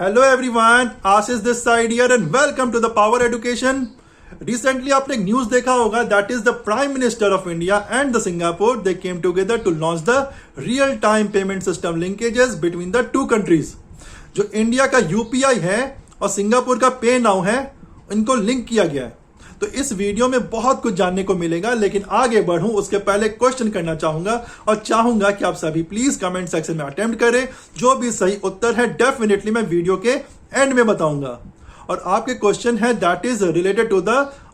Hello everyone, Ashish this side here and welcome to the power education. Recently आपने एक news देखा होगा, that is the prime minister of India and the Singapore they came together to launch the real time payment system linkages between the two countries. जो India का UPI है और Singapore का पे नाउ है, इनको लिंक किया गया है। तो इस वीडियो में बहुत कुछ जानने को मिलेगा, लेकिन आगे बढ़ूं उसके पहले क्वेश्चन करना चाहूंगा और चाहूंगा कि आप सभी प्लीज कमेंट सेक्शन में अटेम्प्ट करें। जो भी सही उत्तर है डेफिनेटली मैं वीडियो के एंड में बताऊंगा। और आपके क्वेश्चन है that is related to the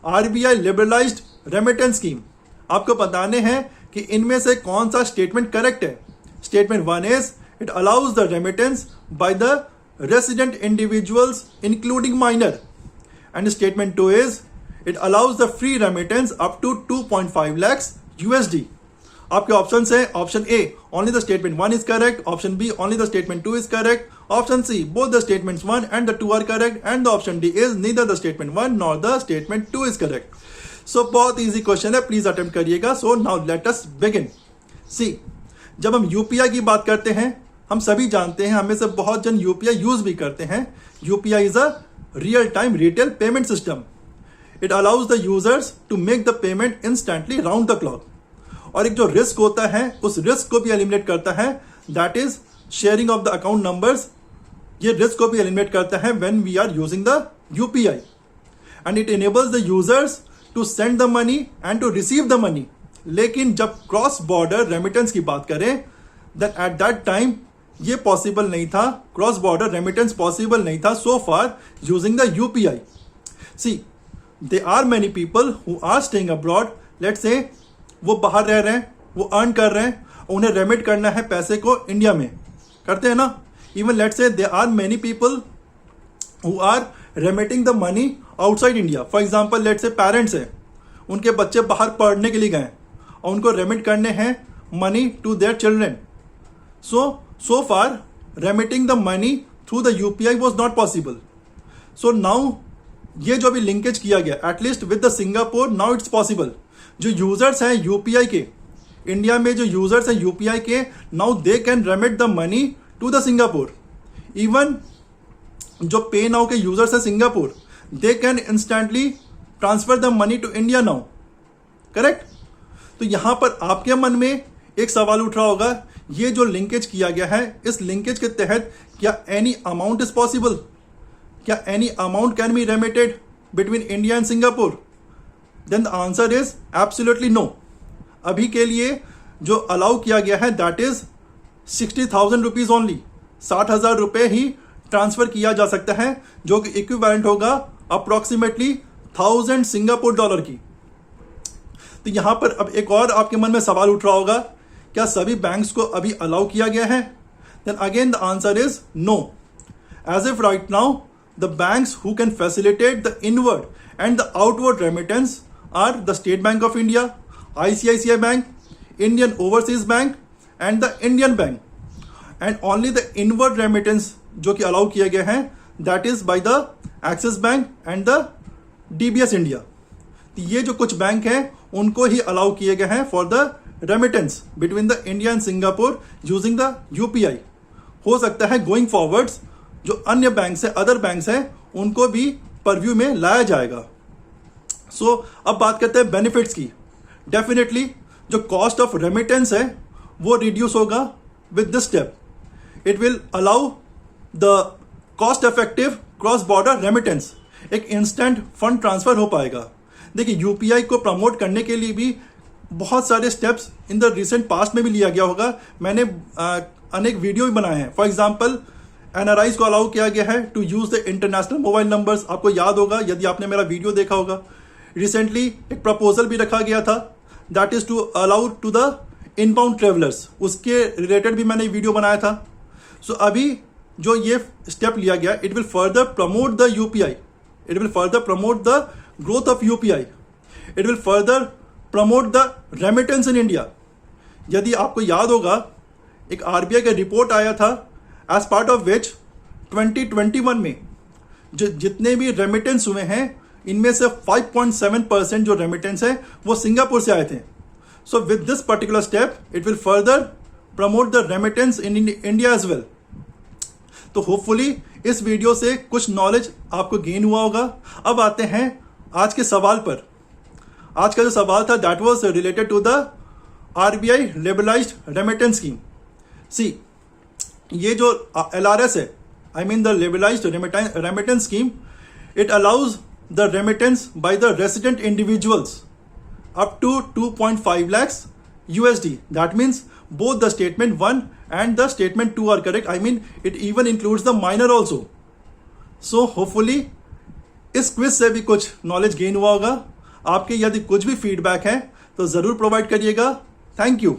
RBI liberalised remittance scheme. आपको बताने हैं कि इनमें से कौन सा स्टेटमेंट करेक्ट है। Statement 1 is it allows the remittance by the resident individuals including minor, and statement 2 is it allows the free remittance up to 2.5 lakhs USD. आपके ऑप्शन है option A only the statement 1 is correct, option B only the statement 2 is correct, option C both the statements 1 and the 2 are correct, and the option D is neither the statement 1 nor the statement 2 is correct. So बहुत easy question है, please attempt करिएगा। So now let us begin. See, जब हम UPI की बात करते हैं, हम सभी जानते हैं, हमें से बहुत जन यूपीआई यूज भी करते हैं। UPI is a real time retail payment system. It allows the users to make the payment instantly round the clock. और एक जो रिस्क होता है, उस रिस्क को भी एलिमिनेट करता है, that is sharing of the account numbers. ये रिस्क को भी एलिमिनेट करता है when we are using the UPI. And it enables the users to send the money and to receive the money. लेकिन जब क्रॉस बॉर्डर रेमिटेंस की बात करें, देन एट दैट टाइम ये पॉसिबल नहीं था, क्रॉस बॉर्डर रेमिटेंस पॉसिबल नहीं था so far using the UPI. See, there are many people who are staying abroad. Let's say वो बाहर रह रहे हैं, वो अर्न कर रहे हैं, उन्हें रेमिट करना है पैसे को इंडिया में, करते हैं ना। Even let's say there are many people who are remitting the money outside India. For example, let's say parents हैं, उनके बच्चे बाहर पढ़ने के लिए गए और उनको रेमिट करने हैं money to their children. So far remitting the money through the UPI was not possible. So now ये जो भी लिंकेज किया गया, at least with the Singapore, now it's possible. जो यूजर्स हैं यूपीआई के, इंडिया में जो यूजर्स हैं यूपीआई के, now they can remit the money to the Singapore. Even जो पे नाउ के यूजर्स हैं Singapore, they can instantly transfer the money to India now, correct. तो यहां पर आपके मन में एक सवाल उठ रहा होगा, ये जो लिंकेज किया गया है, इस लिंकेज के तहत क्या एनी अमाउंट इज पॉसिबल? क्या any amount can be remitted between India and Singapore? Then the answer is absolutely no. अभी के लिए जो अलाउ किया गया है दैट इज 60,000 रुपीज ओनली। 60,000 रुपए ही ट्रांसफर किया जा सकता है, जो कि इक्विवेलेंट होगा अप्रोक्सीमेटली 1000 सिंगापुर डॉलर की। तो यहां पर अब एक और आपके मन में सवाल उठ रहा होगा, क्या सभी बैंक्स को अभी अलाउ किया गया है? Then again the answer is no. As if right now the banks who can facilitate the inward and the outward remittance are the State Bank of India, ICICI Bank, Indian Overseas Bank and the Indian Bank. And only the inward remittance जो कि allow किया गया है, that is by the Axis Bank and the DBS India. ये जो कुछ bank हैं उनको ही allow किए गए हैं for the remittance between the India and Singapore using the UPI. हो सकता है going forwards जो अन्य बैंक्स है, अदर बैंक्स हैं, उनको भी परव्यू में लाया जाएगा। अब बात करते हैं बेनिफिट्स की। डेफिनेटली जो कॉस्ट ऑफ रेमिटेंस है वो रिड्यूस होगा with this step. It will allow the cost effective cross border remittance. एक इंस्टेंट फंड ट्रांसफर हो पाएगा। देखिए, यूपीआई को प्रमोट करने के लिए भी बहुत सारे steps in the recent past में भी लिया गया होगा। मैंने अनेक वीडियो भी बनाए हैं। फॉर एग्जाम्पल, एनआरआईज को अलाउ किया गया है to use the international mobile numbers. आपको याद होगा यदि आपने मेरा वीडियो देखा होगा, रिसेंटली एक प्रपोजल भी रखा गया था, that is to allow to the inbound travellers. उसके रिलेटेड भी मैंने वीडियो बनाया था। अभी जो ये स्टेप लिया गया, it will further promote the UPI, it will further promote the growth of UPI, it will further promote the remittance in India. यदि आपको याद होगा, एक आरबीआई का रिपोर्ट आया था एज पार्ट ऑफ विच 2021 में जो जितने भी रेमिटेंस हुए हैं, इनमें से 5.7% जो रेमिटेंस है वो सिंगापुर से आए थे। With this particular step it will further promote the remittance in India as well. तो होपफुली इस वीडियो से कुछ नॉलेज आपको गेन हुआ होगा। अब आते हैं आज के सवाल पर। आज का जो सवाल था that was related to the RBI liberalised remittance scheme. See, ये जो LRS है, I mean the liberalised remittance scheme, it allows the remittance by the resident individuals up to 2.5 lakhs USD. That means both the statement 1 and the statement 2 are correct. I mean it even includes the minor also. So hopefully इस quiz से भी कुछ knowledge gain हुआ होगा। आपके यदि कुछ भी फीडबैक है तो ज़रूर प्रोवाइड करिएगा। Thank you.